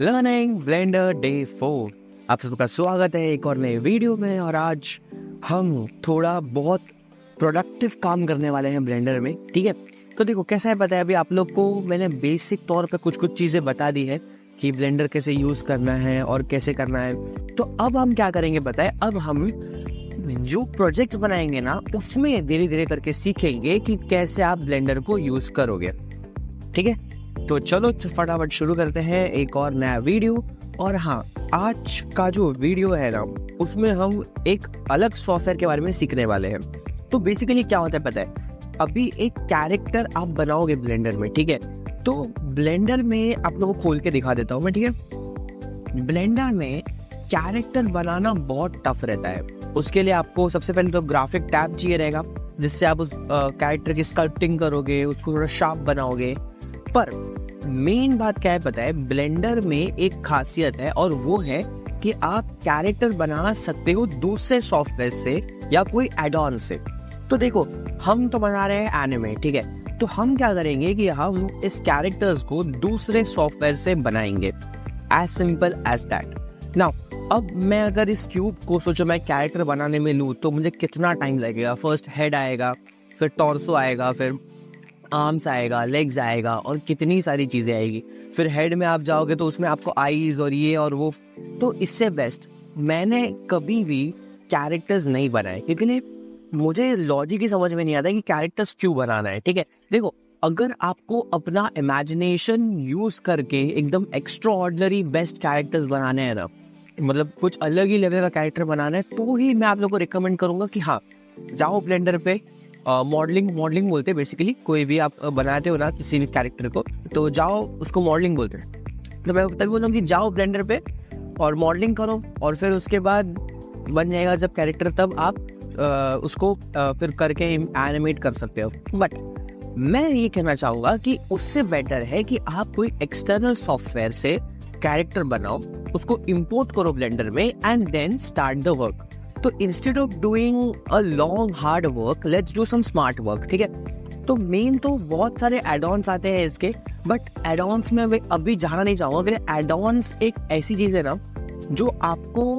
Learning blender day 4। आप सबका स्वागत है एक और नए वीडियो में। और आज हम थोड़ा बहुत प्रोडक्टिव काम करने वाले हैं ब्लेंडर में। ठीक है, तो देखो कैसा है पता है, अभी आप लोग को मैंने बेसिक तौर पे कुछ चीज़ें बता दी है कि ब्लेंडर कैसे यूज़ करना है और कैसे करना है। तो अब हम क्या करेंगे पता है, अब हम जो प्रोजेक्ट्स बनाएंगे ना उसमें धीरे धीरे करके सीखेंगे कि कैसे आप ब्लेंडर को यूज़ करोगे। ठीक है, तो चलो फटाफट शुरू करते हैं एक और नया वीडियो। और हाँ, आज का जो वीडियो है ना उसमें हम एक अलग सॉफ्टवेयर के बारे में सीखने वाले हैं। तो बेसिकली क्या होता है पता है, अभी एक कैरेक्टर आप बनाओगे ब्लेंडर में। ठीक है, तो ब्लेंडर में आप लोगों को खोल के दिखा देता हूँ मैं। ठीक है, ब्लेंडर में कैरेक्टर बनाना बहुत टफ रहता है। उसके लिए आपको सबसे पहले तो ग्राफिक टैब चाहिए रहेगा, जिससे आप उस कैरेक्टर की स्कल्पटिंग करोगे, उसको थोड़ा शार्प बनाओगे। पर मेन बात क्या है पता है, ब्लेंडर में एक खासियत है और वो है कि आप कैरेक्टर बना सकते हो दूसरे सॉफ्टवेयर से या कोई एड ऑन से। तो देखो, हम तो बना रहे हैं एनिमे। ठीक है, तो हम क्या करेंगे कि हम इस कैरेक्टर्स को दूसरे सॉफ्टवेयर से बनाएंगे, as simple as that. Now अब मैं अगर इस क्यूब को सोचो मैं कैरेक्टर बनाने में लूँ तो मुझे कितना टाइम लगेगा। फर्स्ट हेड आएगा, फिर टॉर्सो आएगा, फिर आर्म्स आएगा, लेग्स आएगा और कितनी सारी चीज़ें आएगी। फिर हेड में आप जाओगे तो उसमें आपको आईज और ये और वो। तो इससे बेस्ट मैंने कभी भी कैरेक्टर्स नहीं बनाए, क्योंकि मुझे लॉजिक ही समझ में नहीं आता कि कैरेक्टर्स क्यों बनाना है। ठीक है, देखो अगर आपको अपना इमेजिनेशन यूज करके एकदम एक्स्ट्रा ऑर्डिनरी बेस्ट कैरेक्टर्स बनाने हैं ना, मतलब कुछ अलग ही लेवल का कैरेक्टर बनाना है, तो ही मैं आप लोगों को रिकमेंड करूंगा कि हाँ, जाओ ब्लेंडर पे। मॉडलिंग बोलते हैं बेसिकली, कोई भी आप बनाते हो ना किसी भी कैरेक्टर को, तो जाओ उसको मॉडलिंग बोलते हैं। तो मैं तभी बोलूँ कि जाओ ब्लेंडर पे और मॉडलिंग करो, और फिर उसके बाद बन जाएगा जब कैरेक्टर, तब आप उसको फिर करके एनिमेट कर सकते हो। बट मैं ये कहना चाहूँगा कि उससे बेटर है कि आप कोई एक्सटर्नल सॉफ्टवेयर से कैरेक्टर बनाओ, उसको इम्पोर्ट करो ब्लेंडर में and then start the work. तो instead of doing a long hard work, let's do some smart work. ठीक है, तो मेन तो बहुत सारे एड-ऑन्स आते हैं इसके, बट एड-ऑन्स में मैं अभी जाना नहीं चाहूँगा। एड-ऑन्स एक ऐसी चीज़ है ना जो आपको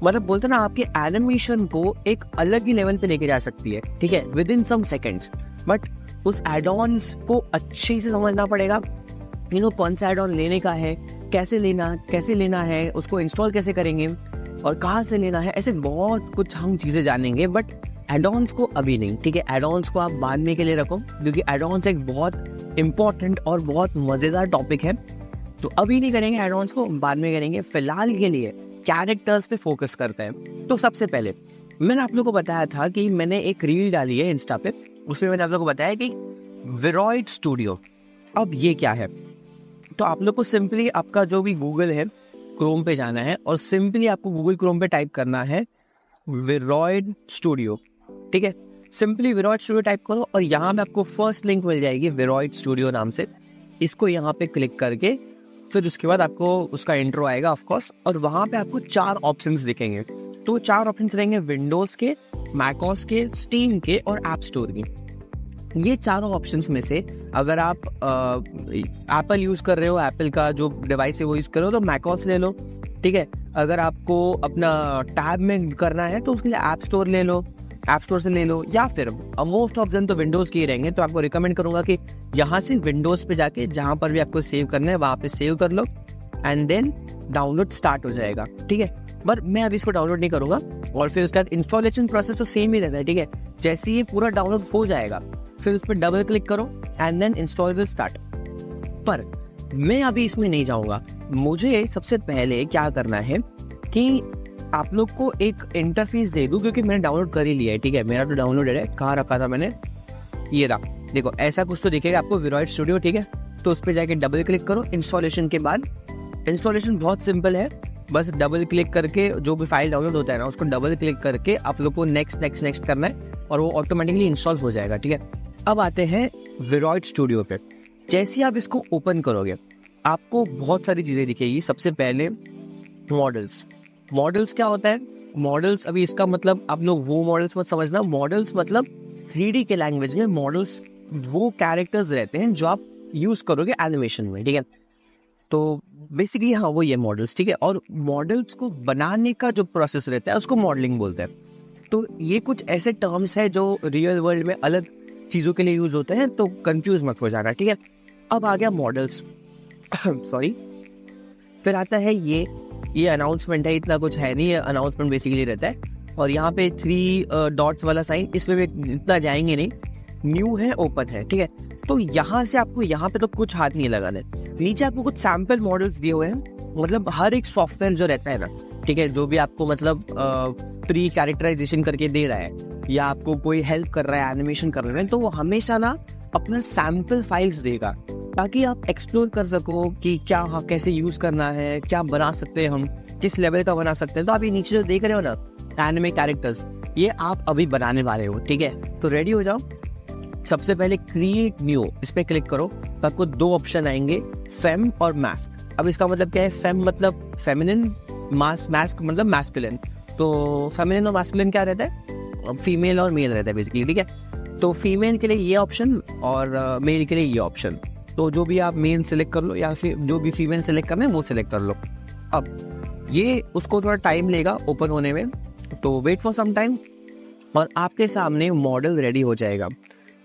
मतलब बोलते ना आपके एनिमेशन को एक अलग ही लेवल पे लेके जा सकती है। ठीक है, within some seconds. But उस एड-ऑन्स को अच्छे से समझना पड़ेगा, कौन सा एड-ऑन लेने का है, कैसे लेना है, उसको इंस्टॉल कैसे करेंगे और कहाँ से लेना है, ऐसे बहुत कुछ हम चीज़ें जानेंगे। बट एड-ऑन्स को अभी नहीं। ठीक है, एड-ऑन्स को आप बाद में के लिए रखो, क्योंकि एड-ऑन्स एक बहुत इंपॉर्टेंट और बहुत मज़ेदार टॉपिक है। तो अभी नहीं करेंगे एड-ऑन्स को, बाद में करेंगे। फिलहाल के लिए कैरेक्टर्स पे फोकस करते हैं। तो सबसे पहले मैंने आप लोग को बताया था कि मैंने एक रील डाली है इंस्टा पे, उसमें मैंने आप लोग को बताया कि विरॉइड स्टूडियो। अब ये क्या है, तो आप लोग को सिंपली आपका जो भी गूगल है, क्रोम पे जाना है और सिंपली आपको गूगल क्रोम पे टाइप करना है विरॉइड स्टूडियो। ठीक है, सिंपली विरॉइड स्टूडियो टाइप करो और यहाँ पे आपको फर्स्ट लिंक मिल जाएगी विरॉइड स्टूडियो नाम से। इसको यहाँ पे क्लिक करके फिर उसके बाद आपको उसका इंट्रो आएगा ऑफ कोर्स, और वहाँ पे आपको 4 ऑप्शंस दिखेंगे। तो 4 ऑप्शंस रहेंगे विंडोज़ के, मैकओएस के, स्टीम के और ऐप स्टोर के। ये चारों ऑप्शंस में से अगर आप एप्पल यूज़ कर रहे हो, एप्पल का जो डिवाइस है वो यूज़ कर रहे हो, तो मैकओएस ले लो। ठीक है, अगर आपको अपना टैब में करना है तो उसके लिए ऐप स्टोर ले लो, ऐप स्टोर से ले लो, या फिर मोस्ट ऑफ देम तो विंडोज़ के ही रहेंगे। तो आपको रिकमेंड करूँगा कि यहाँ से विंडोज़ पे जाके जहाँ पर भी आपको सेव करना है वहाँ पे सेव कर लो एंड देन डाउनलोड स्टार्ट हो जाएगा। ठीक है, पर मैं अभी इसको डाउनलोड नहीं करूँगा। और फिर उसके बाद इंस्टॉलेशन प्रोसेस तो सेम ही रहता है। ठीक है, जैसे ही पूरा डाउनलोड हो जाएगा फिर उस पर डबल क्लिक करो and then install will start. पर मैं अभी इसमें नहीं जाऊँगा। मुझे सबसे पहले क्या करना है कि आप लोग को एक इंटरफेस दे दूँ, क्योंकि मैंने डाउनलोड कर ही लिया है। ठीक है, मेरा तो डाउनलोड है, कहाँ रखा था मैंने, ये रहा। देखो ऐसा कुछ तो दिखेगा आपको विरॉइड स्टूडियो। ठीक है, तो उस पर जाके डबल क्लिक करो इंस्टॉलेशन के बाद। इंस्टॉलेशन बहुत सिंपल है, बस डबल क्लिक करके जो भी फाइल डाउनलोड होता है ना उसको डबल क्लिक करके आप लोग को नेक्स्ट करना है और वो ऑटोमेटिकली इंस्टॉल हो जाएगा। ठीक है, अब आते हैं विरॉइड स्टूडियो पे। जैसे ही आप इसको ओपन करोगे आपको बहुत सारी चीज़ें दिखेगी। सबसे पहले मॉडल्स क्या होता है, मॉडल्स अभी इसका मतलब आप लोग वो मॉडल्स मत समझना। मॉडल्स मतलब 3D के लैंग्वेज में मॉडल्स वो कैरेक्टर्स रहते हैं जो आप यूज़ करोगे एनिमेशन में। ठीक है, तो बेसिकली हाँ वो ये मॉडल्स, ठीक है। और मॉडल्स को बनाने का जो प्रोसेस रहता है उसको मॉडलिंग बोलते हैं। तो ये कुछ ऐसे टर्म्स है जो रियल वर्ल्ड में अलग चीज़ों के लिए यूज होते हैं, तो कंफ्यूज मत हो जाना, ठीक है। अब आ गया मॉडल्स सॉरी। फिर आता है ये अनाउंसमेंट है, इतना कुछ है नहीं, ये अनाउंसमेंट बेसिकली रहता है। और यहाँ पे 3 डॉट्स वाला साइन, इसमें भी इतना जाएंगे नहीं, न्यू है ओपन है, ठीक है। तो यहाँ से आपको यहाँ पे तो कुछ हाथ नहीं लगाना है। नीचे आपको कुछ सैम्पल मॉडल्स दिए हुए हैं, मतलब हर एक सॉफ्टवेयर जो रहता है ना, ठीक है, जो भी आपको मतलब प्री कैरेक्टराइजेशन करके दे रहा है या आपको कोई हेल्प कर रहा है एनिमेशन कर रहे हैं, तो वो हमेशा ना अपना सैम्पल फाइल्स देगा ताकि आप एक्सप्लोर कर सको कि क्या हाँ कैसे यूज करना है, क्या बना सकते हैं हम, किस लेवल का बना सकते हैं। तो आप ये नीचे जो देख रहे हो ना एनिमे कैरेक्टर्स, ये आप अभी बनाने वाले हो, ठीक है। तो रेडी हो जाओ। सबसे पहले क्रिएट न्यू, इस पे क्लिक करो तो आपको 2 ऑप्शन आएंगे, फेम और मास्क। अब इसका मतलब क्या है, फेम मतलब फेमिनिन, मास्क मतलब मैस्कुलिन। तो फेमिनिन और मैस्कुलिन क्या रहता है, फीमेल और मेल रहता है बेसिकली, ठीक है। तो फीमेल के लिए ये ऑप्शन और मेल के लिए ये ऑप्शन। तो जो भी आप मेल सेलेक्ट कर लो या फिर जो भी फीमेल सेलेक्ट करना है वो सिलेक्ट कर लो। अब ये उसको थोड़ा टाइम लेगा ओपन होने में, तो वेट फॉर सम टाइम और आपके सामने मॉडल रेडी हो जाएगा।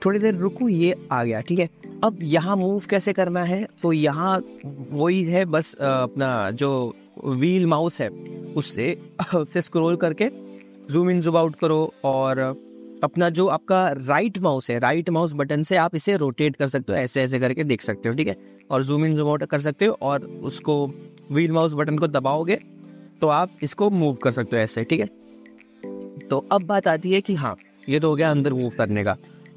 थोड़ी देर रुको, ये आ गया, ठीक है। अब यहाँ मूव कैसे करना है, तो यहाँ वही है बस अपना जो व्हील माउस है उससे स्क्रॉल करके जूम इन जूम आउट करो, और अपना जो आपका राइट माउस है, राइट माउस बटन से आप इसे रोटेट कर सकते हो, ऐसे ऐसे करके देख सकते हो, ठीक है। और जूम इन जूम आउट कर सकते हो, और उसको व्हील माउस बटन को दबाओगे तो आप इसको मूव कर सकते हो ऐसे, ठीक है। तो अब बात आती है कि हाँ ये तो हो गया अंदर मूव करने का।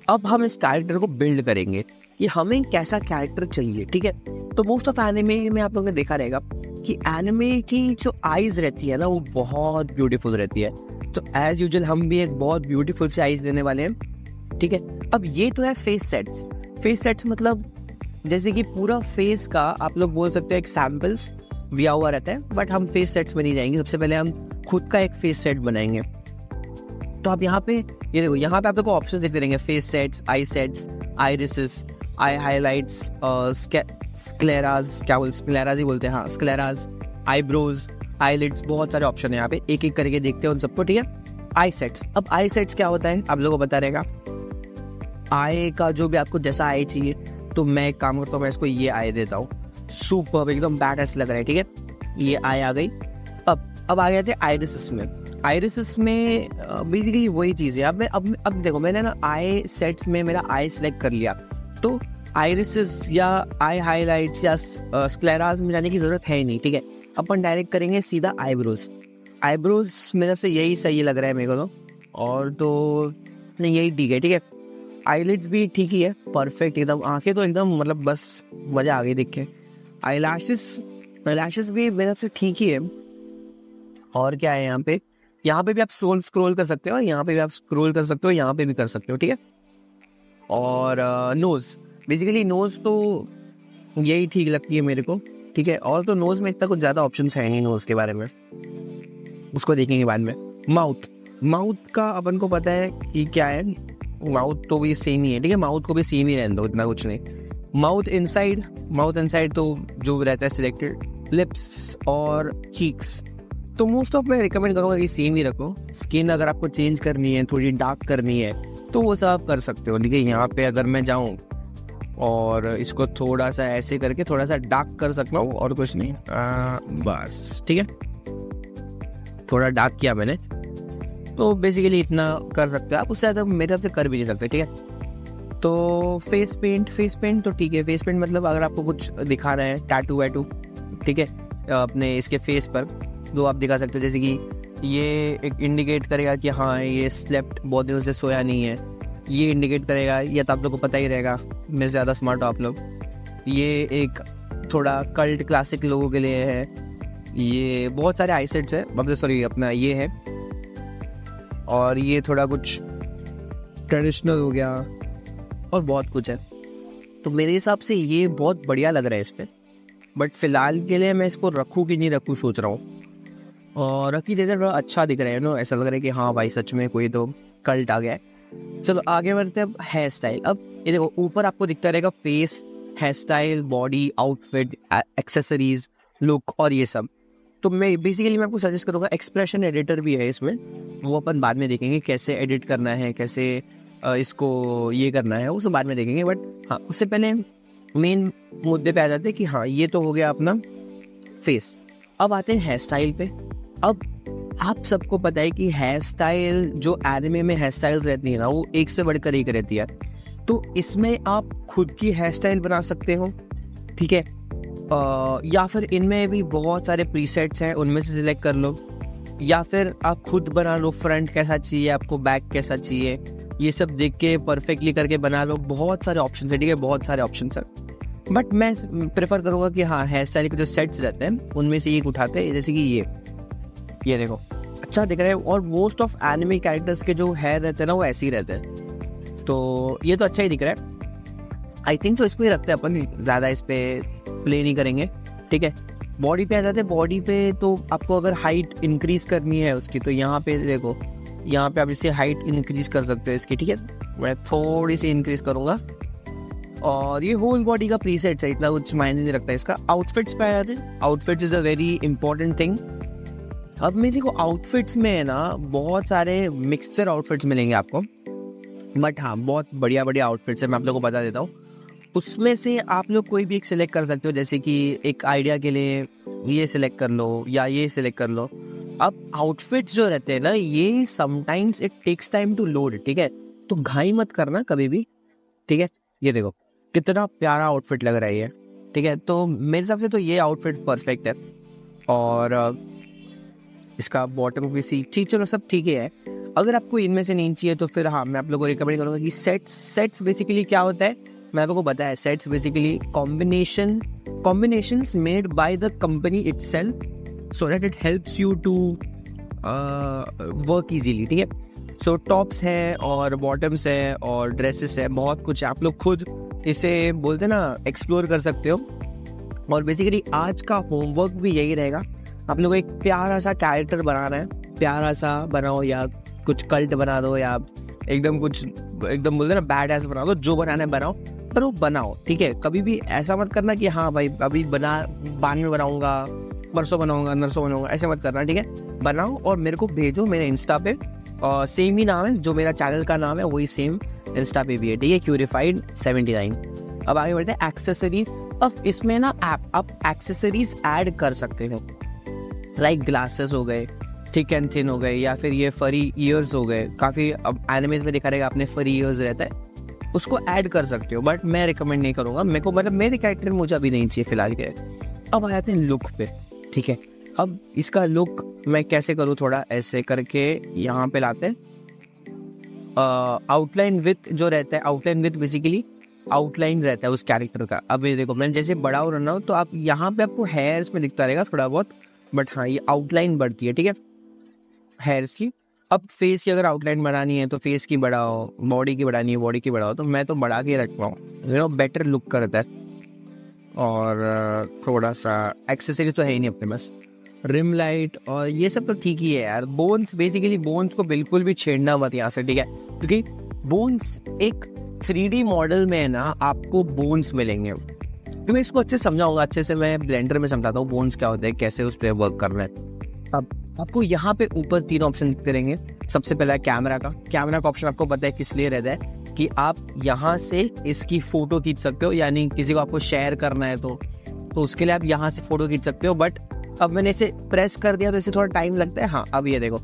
अब हम इस कैरेक्टर को बिल्ड करेंगे कि हमें कैसा कैरेक्टर चाहिए, ठीक है। तो मोस्ट ऑफ एनिमे में आप लोगों ने देखा रहेगा कि एनिमे की जो आईज रहती है ना वो बहुत ब्यूटीफुल रहती है। तो एज यूजुअल हम भी एक बहुत ब्यूटीफुल सी आईज देने वाले हैं, ठीक है। अब ये तो है फेस सेट्स। फेस सेट्स मतलब जैसे कि पूरा फेस का आप लोग बोल सकते हो एक सैम्पल्स दिया हुआ रहता है, बट हम फेस सेट्स में नहीं जाएंगे। सबसे पहले हम खुद का एक फेस सेट बनाएंगे। तो आप यहाँ पे ये देखो, यहाँ पे आप लोग को ऑप्शन दिखते रहेंगे, फेस सेट्स, आई सेट्स, आइरिसेस, आई हाईलाइट्स, स्क्लेराज, क्या बोलते, स्क्लेराज ही बोलते हैं, हाँ स्क्लेराज, आईब्रोज, आईलिड्स, बहुत सारे ऑप्शन है यहाँ पे, एक एक करके देखते हैं उन सबको, ठीक है। आई सेट्स, अब आई सेट्स क्या होता है आप लोगों को पता रहेगा। आई का जो भी आपको जैसा आई चाहिए, तो मैं एक काम करता हूँ, मैं इसको ये आई देता हूँ, सुपर एकदम बैडएस लग रहा है, ठीक है। ये आई आ गई। अब आ गए थे आइरिसेस में। आइरिसेस में बेसिकली वही चीज़ है। अब देखो, मैंने ना आई सेट्स में मेरा आई सेलेक्ट कर लिया, तो आइरिसेस या आई हाईलाइट्स या स्क्लेराज में जाने की ज़रूरत है ही नहीं, ठीक है। अपन डायरेक्ट करेंगे सीधा आईब्रोज। आईब्रोज मेरे से यही सही लग रहा है मेरे को, और तो नहीं यही ठीक है, ठीक है। आईलिड्स भी ठीक ही है, परफेक्ट एकदम, आंखें तो एकदम मतलब बस मज़ा आ गई देख के। आई लैशेस भी मेरे से ठीक ही है। और क्या है यहाँ पे भी आप स्क्रॉल कर सकते हो, यहाँ पे भी आप स्क्रॉल कर सकते हो, यहाँ पे भी कर सकते हो, ठीक है। और नोज, बेसिकली नोज तो यही ठीक लगती है मेरे को, ठीक है। और तो नोज में इतना कुछ ज़्यादा ऑप्शंस है नहीं नोज के बारे में, उसको देखेंगे बाद में। माउथ का अपन को पता है कि क्या है, माउथ तो भी सेम ही है, ठीक है। माउथ को भी सेम ही रहने दो, इतना कुछ नहीं। माउथ इनसाइड तो जो रहता है सिलेक्टेड। लिप्स और चीक्स तो मोस्ट ऑफ मैं रिकमेंड करूँगा कि सेम ही रखो। स्किन अगर आपको चेंज करनी है, थोड़ी डार्क करनी है, तो वो सब आप कर सकते हो। देखिए यहाँ पे अगर मैं जाऊँ और इसको थोड़ा सा ऐसे करके थोड़ा सा डार्क कर सकता हूँ, और कुछ नहीं, बस ठीक है, थोड़ा डार्क किया मैंने। तो बेसिकली इतना कर सकते हो आप, उससे ज़्यादा मेरे तरफ से कर भी नहीं सकते, ठीक है। तो फेस पेंट तो ठीक है। फेस पेंट मतलब अगर आपको कुछ दिखाना है, टैटू वैटू, ठीक है, अपने इसके फेस पर, तो आप दिखा सकते हो। जैसे कि ये एक इंडिकेट करेगा कि हाँ ये स्लेप्ट, बहुत दिनों से सोया नहीं है, ये इंडिकेट करेगा। ये तो आप लोग को पता ही रहेगा, मेरे से ज़्यादा स्मार्ट हो आप लोग। ये एक थोड़ा कल्ट क्लासिक लोगों के लिए है। ये बहुत सारे आईसेट्स है, मतलब सॉरी अपना ये है। और ये थोड़ा कुछ ट्रेडिशनल हो गया, और बहुत कुछ है। तो मेरे हिसाब से ये बहुत बढ़िया लग रहा है इस पर, बट फिलहाल के लिए मैं इसको रखूँ कि नहीं रखूँ सोच रहा हूँ। और रखी देते बड़ा अच्छा दिख रहा है ना, ऐसा लग रहा है कि हाँ भाई सच में कोई तो कल्ट आ गया है। चलो आगे बढ़ते हैं। अब हेयर स्टाइल, अब ये देखो ऊपर आपको दिखता रहेगा face, hair style, body, outfit, accessories, look और ये सब। तो मैं बेसिकली मैं आपको सजेस्ट करूँगा, एक्सप्रेशन एडिटर भी है इसमें, वो अपन बाद में देखेंगे कैसे एडिट करना है, कैसे इसको ये करना है, वो सब बाद में देखेंगे। बट हाँ, उससे पहले मेन मुद्दे पे आ जाते हैं कि हाँ ये तो हो गया अपना फेस। अब आते हैं हेयर स्टाइल पे। अब आप सबको पता है कि हेयर स्टाइल, जो एनिमे में हेयर स्टाइल्स रहती है ना, वो एक से बढ़कर एक रहती है। तो इसमें आप खुद की हेयर स्टाइल बना सकते हो, ठीक है, या फिर इनमें भी बहुत सारे प्रीसेट्स हैं, उनमें से सिलेक्ट कर लो, या फिर आप खुद बना लो, फ्रंट कैसा चाहिए आपको, बैक कैसा चाहिए, ये सब देख के परफेक्टली करके बना लो। बहुत सारे ऑप्शन है, ठीक है, बहुत सारे ऑप्शन है। बट मैं प्रेफर करूँगा कि हाँ, हेयर स्टाइल के जो सेट्स रहते हैं उनमें से एक उठाते हैं, जैसे कि ये देखो अच्छा दिख रहा है। और मोस्ट ऑफ एनिमे कैरेक्टर्स के जो हेयर रहते हैं ना, वो ऐसे ही रहते हैं, तो ये तो अच्छा ही दिख रहा है। आई थिंक तो इसको ही रखते हैं अपन, ज़्यादा इस पर प्ले नहीं करेंगे, ठीक है। बॉडी पे आ जाते हैं। बॉडी पे तो आपको अगर हाइट इंक्रीज करनी है उसकी, तो यहाँ पे देखो, यहाँ पे आप इसे हाइट इंक्रीज कर सकते हो इसकी, ठीक है। मैं थोड़ी सी इंक्रीज करूँगा, और ये होल बॉडी का प्रीसेट है, इतना कुछ मायने नहीं रखता इसका। आउटफिट्स पे आ जाते हैं। Outfits is a very important thing. अब मैं देखो, आउटफिट्स में है ना बहुत सारे मिक्सचर आउटफिट्स मिलेंगे आपको, बट हाँ बहुत बढ़िया बढ़िया आउटफिट्स है, मैं आप लोगों को बता देता हूँ। उसमें से आप लोग कोई भी एक सिलेक्ट कर सकते हो, जैसे कि एक आइडिया के लिए ये सिलेक्ट कर लो या ये सिलेक्ट कर लो। अब आउटफिट्स जो रहते हैं ना, ये sometimes it takes time to load, ठीक है, तो घाई मत करना कभी भी, ठीक है। ये देखो कितना प्यारा आउटफिट लग रहा है ये, ठीक है। तो मेरे हिसाब से तो ये आउटफिट परफेक्ट है, और इसका बॉटम भी सी ठीक, चलो सब ठीक ही है। अगर आपको इनमें से नहीं चाहिए तो फिर हाँ, मैं आप लोगों को रिकमेंड करूँगा कि सेट्स बेसिकली क्या होता है, मैं आपको बताया। Sets basically combinations made by the company itself so that it helps you to work easily, ठीक है। सो टॉप्स है और बॉटम्स है और ड्रेसेस है, बहुत कुछ है। आप लोग खुद इसे बोलते ना एक्सप्लोर कर सकते हो। और बेसिकली आज का होमवर्क भी यही रहेगा, आप लोगों को एक प्यारा सा कैरेक्टर बनाना है, प्यारा सा बनाओ, या कुछ कल्ट बना दो, या एकदम बोलते ना बैड एस बना दो, जो बनाना है बनाओ, पर वो बनाओ, ठीक है। कभी भी ऐसा मत करना कि हाँ भाई अभी बाद में बनाऊंगा, परसों बनाऊंगा, नरसों बनाऊंगा, ऐसे मत करना, ठीक है। बनाओ और मेरे को भेजो मेरे इंस्टा पे, और सेम ही नाम है जो मेरा चैनल का नाम है, वही सेम इंस्टा पे भी है, ठीक है, Curified79। अब आगे बढ़ते हैं एक्सेसरीज। अब इसमें ना आप एक्सेसरीज ऐड कर सकते हो, लाइक ग्लासेस हो गए, थिक एंड थिन हो गए, या फिर ये फरी ईयर्स हो गए। काफ़ी अब एनिमेज में दिखा रहेगा आपने, फरी ईयर्स रहता है, उसको ऐड कर सकते हो, बट मैं रिकमेंड नहीं करूँगा। मेरे को मतलब मेरे कैरेक्टर में मुझे अभी नहीं चाहिए फिलहाल के। अब आ जाते हैं लुक पे, ठीक है। अब इसका लुक मैं कैसे करूँ, थोड़ा ऐसे करके यहाँ पे लाते हैं। आउटलाइन विथ जो रहता है, आउटलाइन विथ बेसिकली आउटलाइन रहता है उस कैरेक्टर का। अब ये देखो, मैं जैसे बड़ा हो रहा हूँ तो आप यहाँ पे आपको हेयर्स में दिखता रहेगा थोड़ा बहुत, बट हाँ ये आउटलाइन बढ़ती है, ठीक है, हेयर्स की। अब फेस की अगर आउटलाइन बढ़ानी है तो फेस की बढ़ाओ, बॉडी की बढ़ानी है बॉडी की बढ़ाओ, तो मैं तो बढ़ा के रखता हूँ, बेटर लुक करता है। और थोड़ा सा एक्सेसरीज तो है ही नहीं अपने पास, रिम लाइट और ये सब तो ठीक ही है यार। बोन्स, बेसिकली बोन्स को बिल्कुल भी छेड़ना मत यहाँ से, ठीक है, क्योंकि बोन्स एक 3D मॉडल में है ना, आपको बोन्स मिलेंगे। तो मैं इसको अच्छे से समझाऊंगा, अच्छे से मैं ब्लेंडर में समझाता हूँ बोन्स क्या होता है, कैसे उस पर वर्क करना है। अब आपको यहाँ पे ऊपर 3 ऑप्शन दिखते रहेंगे। सबसे पहला है कैमरा का ऑप्शन, आपको पता है किस लिए रहता है, कि आप यहाँ से इसकी फ़ोटो खींच सकते हो, यानी किसी को आपको शेयर करना है तो उसके लिए आप यहाँ से फ़ोटो खींच सकते हो। बट अब मैंने इसे प्रेस कर दिया तो इसे थोड़ा टाइम लगता है। हाँ, अब ये देखो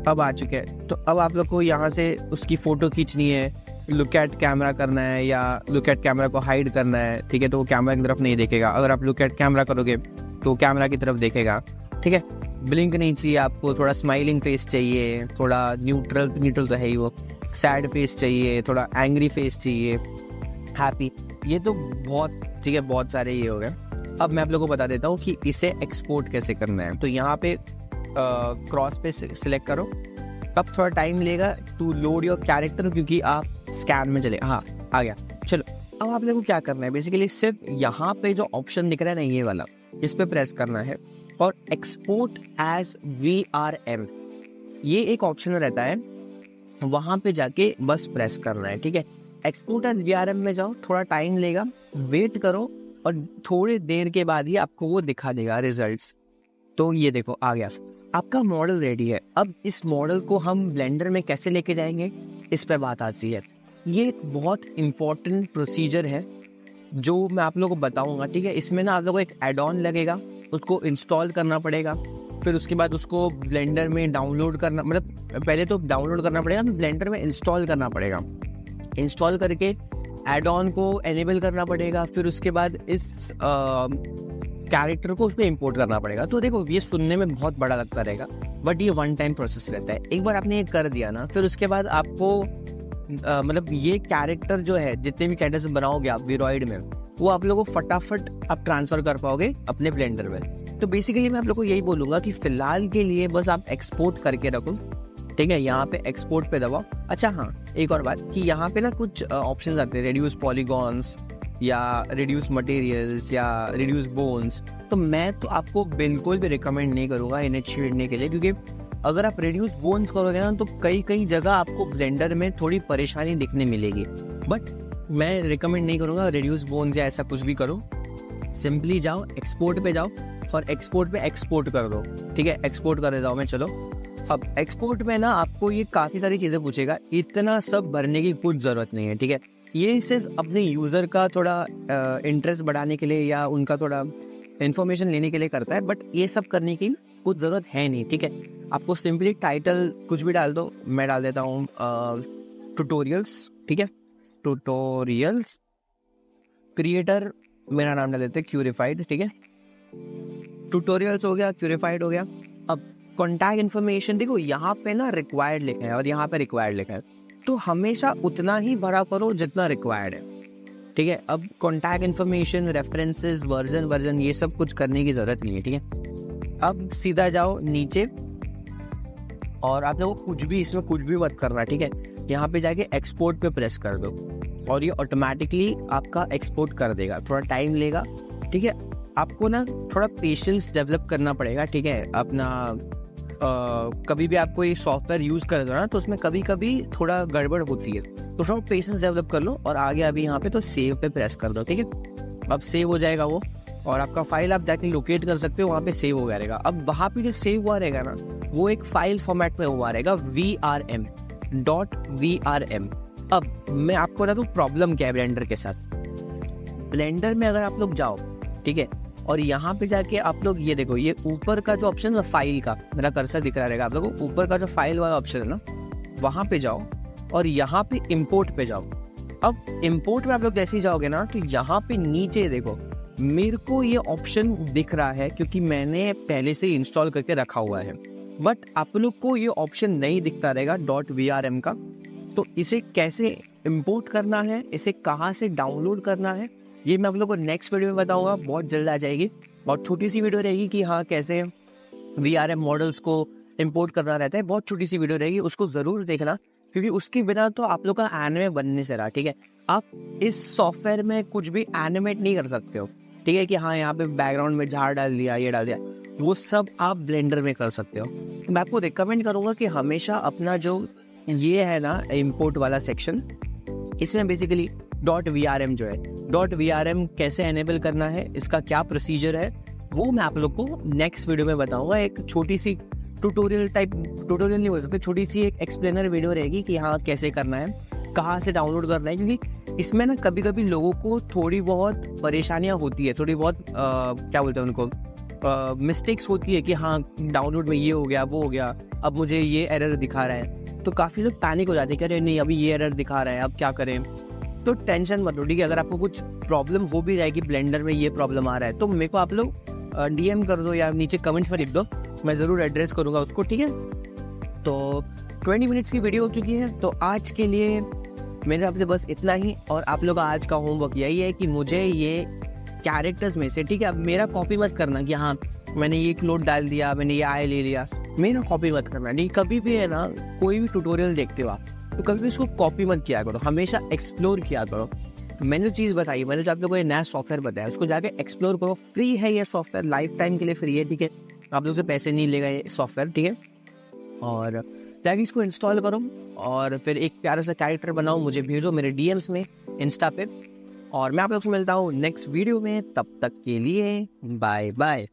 अब आ चुके हैं। तो अब आप लोग को यहाँ से उसकी फ़ोटो खींचनी है, लुक एट कैमरा करना है, या लुक एट कैमरा को हाइड करना है, ठीक है, तो वो कैमरा की तरफ नहीं देखेगा। अगर आप लुक एट कैमरा करोगे तो कैमरा की तरफ देखेगा, ठीक है। ब्लिंक नहीं चाहिए आपको, थोड़ा स्माइलिंग फेस चाहिए, थोड़ा न्यूट्रल तो है ही वो, सैड फेस चाहिए, थोड़ा एंग्री फेस चाहिए, हैप्पी, ये तो बहुत ठीक है, बहुत सारे ये हो गए। अब मैं आप लोगों को बता देता हूँ कि इसे एक्सपोर्ट कैसे करना है। तो यहाँ पे क्रॉस पे सिलेक्ट करो। अब थोड़ा टाइम लेगा टू लोड योर कैरेक्टर, क्योंकि आप स्कैन में चले। हाँ, आ गया। चलो, अब आप लोगों को क्या करना है, बेसिकली सिर्फ यहाँ पे जो ऑप्शन दिख रहा है ना, ये वाला, इस पे प्रेस करना है, और एक्सपोर्ट एज VRM, ये एक ऑप्शन रहता है, वहाँ पे जाके बस प्रेस करना है, ठीक है। एक्सपोर्ट एज VRM में जाओ, थोड़ा टाइम लेगा, वेट करो, और थोड़ी देर के बाद ही आपको वो दिखा देगा रिजल्ट्स। तो ये देखो आ गया, आपका मॉडल रेडी है। अब इस मॉडल को हम ब्लेंडर में कैसे लेके जाएंगे, इस पर बात आती है। ये एक बहुत इम्पोर्टेंट प्रोसीजर है जो मैं आप लोगों को बताऊंगा, ठीक है। इसमें ना आप लोगों को एक एड ऑन लगेगा, उसको इंस्टॉल करना पड़ेगा, फिर उसके बाद उसको ब्लेंडर में डाउनलोड करना, मतलब पहले तो डाउनलोड करना पड़ेगा, ब्लेंडर में इंस्टॉल करना पड़ेगा। इंस्टॉल करके एड ऑन को एनेबल करना पड़ेगा, फिर उसके बाद इस कैरेक्टर को उसमें इंपोर्ट करना पड़ेगा। तो देखो ये सुनने में बहुत बड़ा लगता रहेगा, बट ये वन टाइम प्रोसेस रहता है। एक बार आपने ये कर दिया ना, फिर उसके बाद आपको मतलब ये कैरेक्टर जो है, जितने भी कैरेक्टर्स बनाओगे आप विरोइड में, वो आप लोगों को फटाफट आप ट्रांसफर कर पाओगे अपने ब्लेंडर में। तो बेसिकली मैं आप लोगों को यही बोलूँगा कि फिलहाल के लिए बस आप एक्सपोर्ट करके रखो, ठीक है। यहाँ पे एक्सपोर्ट पे दबाओ। अच्छा हाँ, एक और बात कि यहाँ पे ना कुछ ऑप्शंस आते हैं, रिड्यूस पॉलीगॉन्स या रिड्यूस मटेरियल्स या रिड्यूस बोन्स। तो मैं तो आपको बिल्कुल भी रिकमेंड नहीं करूँगा इन्हें छेड़ने के लिए, क्योंकि अगर आप रिड्यूस बोन्स करोगे ना तो कई जगह आपको ब्लेंडर में थोड़ी परेशानी दिखने मिलेगी। बट मैं रिकमेंड नहीं करूँगा रिड्यूस बोन्स या ऐसा कुछ भी करो। सिंपली जाओ एक्सपोर्ट पे जाओ और एक्सपोर्ट पे एक्सपोर्ट कर दो, ठीक है। एक्सपोर्ट कर देता हूँ मैं, चलो। अब एक्सपोर्ट में ना आपको ये काफ़ी सारी चीज़ें पूछेगा, इतना सब भरने की कुछ ज़रूरत नहीं है, ठीक है। ये सिर्फ अपने यूज़र का थोड़ा इंटरेस्ट बढ़ाने के लिए या उनका थोड़ा इन्फॉर्मेशन लेने के लिए करता है, बट ये सब करने की कुछ ज़रूरत है नहीं, ठीक है। आपको सिंपली टाइटल कुछ भी डाल दो, मैं डाल देता हूँ ट्यूटोरियल्स, ठीक है। ट्यूटोरियल्स क्रिएटर मेरा नाम डाल देते हैं, क्यूरिफाइड, ठीक है। ट्यूटोरियल्स हो गया, क्यूरिफाइड हो गया। अब कॉन्टैक्ट इन्फॉर्मेशन देखो, यहाँ पे ना रिक्वायर्ड लिखा है और यहाँ पे रिक्वायर्ड लिखा है, तो हमेशा उतना ही भरा करो जितना रिक्वायर्ड है, ठीक है। अब कॉन्टैक्ट इन्फॉर्मेशन, रेफरेंसेस, वर्जन ये सब कुछ करने की ज़रूरत नहीं है, ठीक है। अब सीधा जाओ नीचे और आप लोगों को कुछ भी इसमें कुछ भी मत करना, ठीक है। यहाँ पे जाके एक्सपोर्ट पे प्रेस कर दो और ये ऑटोमेटिकली आपका एक्सपोर्ट कर देगा। थोड़ा टाइम लेगा, ठीक है। आपको ना थोड़ा पेशेंस डेवलप करना पड़ेगा, ठीक है। अपना कभी भी आपको ये सॉफ्टवेयर यूज़ कर दो ना, तो उसमें कभी कभी थोड़ा गड़बड़ होती है, तो थोड़ा पेशेंस डेवलप कर लो। और आगे अभी यहाँ पे तो सेव पे प्रेस कर दो, ठीक है। अब सेव हो जाएगा वो, और आपका फाइल आप जाके लोकेट कर सकते हो, वहाँ पे सेव हो गया रहेगा। अब वहाँ पे जो सेव हुआ रहेगा ना, वो एक फाइल फॉर्मेट में हुआ रहेगा, VRM.VRM। अब मैं आपको बता दूँ प्रॉब्लम क्या है ब्लेंडर के साथ। ब्लेंडर में अगर आप लोग जाओ, ठीक है, और यहाँ पे जाके आप लोग ये देखो, ये ऊपर का जो ऑप्शन है फाइल का, मेरा कर्सर दिख रहा रहेगा आप लोगों को, ऊपर का जो फाइल वाला ऑप्शन है ना, वहाँ पे जाओ और यहाँ पे इम्पोर्ट पे जाओ। अब इम्पोर्ट में आप लोग जैसे ही जाओगे ना, तो यहाँ पे नीचे देखो, मेरे को ये ऑप्शन दिख रहा है क्योंकि मैंने पहले से इंस्टॉल करके रखा हुआ है, बट आप लोग को ये ऑप्शन नहीं दिखता रहेगा .vrm का। तो इसे कैसे इम्पोर्ट करना है, इसे कहाँ से डाउनलोड करना है, ये मैं आप लोगों को नेक्स्ट वीडियो में बताऊंगा, बहुत जल्द आ जाएगी। बहुत छोटी सी वीडियो रहेगी कि हाँ कैसे VRM मॉडल्स को इंपोर्ट करना रहता है, बहुत छोटी सी वीडियो रहेगी, उसको ज़रूर देखना, क्योंकि उसके बिना तो आप लोग का एनिमे बनने से रहा, ठीक है। आप इस सॉफ्टवेयर में कुछ भी एनिमेट नहीं कर सकते हो, ठीक है, कि हाँ यहाँ पे बैकग्राउंड में झाड़ डाल दिया, ये डाल दिया, वो सब आप ब्लेंडर में कर सकते हो। तो मैं आपको रिकमेंड करूँगा कि हमेशा अपना जो ये है ना इम्पोर्ट वाला सेक्शन, इसमें बेसिकली .vrm जो है, .vrm कैसे एनेबल करना है, इसका क्या प्रोसीजर है, वो मैं आप लोग को नेक्स्ट वीडियो में बताऊंगा। एक छोटी सी ट्यूटोरियल नहीं बोल सकते, छोटी सी एक एक्सप्लेनर वीडियो रहेगी कि हाँ कैसे करना है, कहाँ से डाउनलोड करना है, क्योंकि इसमें ना कभी कभी लोगों को थोड़ी बहुत परेशानियाँ होती है, थोड़ी बहुत क्या बोलते हैं उनको, मिस्टेक्स होती है कि हाँ डाउनलोड में ये हो गया, वो हो गया, अब मुझे ये एरर दिखा रहा है। तो काफ़ी लोग पैनिक हो जाते हैं कि अरे नहीं अभी ये एरर दिखा रहा है, अब क्या करें। तो टेंशन मत लो, ठीक है। अगर आपको कुछ प्रॉब्लम हो भी जाएगी, ब्लेंडर में ये प्रॉब्लम आ रहा है, तो मेरे को आप लोग DM कर दो या नीचे कमेंट्स में लिख दो, मैं ज़रूर एड्रेस करूँगा उसको, ठीक है। तो 20 मिनट्स की वीडियो हो चुकी है, तो आज के लिए मेरे आपसे बस इतना ही। और आप लोग का आज का होमवर्क यही है कि मुझे ये कैरेक्टर्स में से, ठीक है, अब मेरा कॉपी मत करना कि हाँ मैंने ये क्लोड डाल दिया, मैंने ये आय ले लिया, मेरा कॉपी मत करना। नहीं, कभी भी है ना, कोई भी ट्यूटोरियल देखते हो आप, तो कभी भी उसको कॉपी मत किया करो, हमेशा एक्सप्लोर किया करो। मैंने जो चीज़ बताई, मैंने जो आप लोगों को ये नया सॉफ्टवेयर बताया, उसको जाके एक्सप्लोर करो। फ्री है ये सॉफ्टवेयर, लाइफ टाइम के लिए फ्री है, ठीक है। आप लोग से पैसे नहीं लेगा ये सॉफ्टवेयर, ठीक है। और जाके इसको इंस्टॉल करो और फिर एक प्यारा सा कैरेक्टर बनाओ, मुझे भेजो मेरे DMs में इंस्टा पे, और मैं आप लोग से मिलता हूँ नेक्स्ट वीडियो में, तब तक के लिए बाय बाय।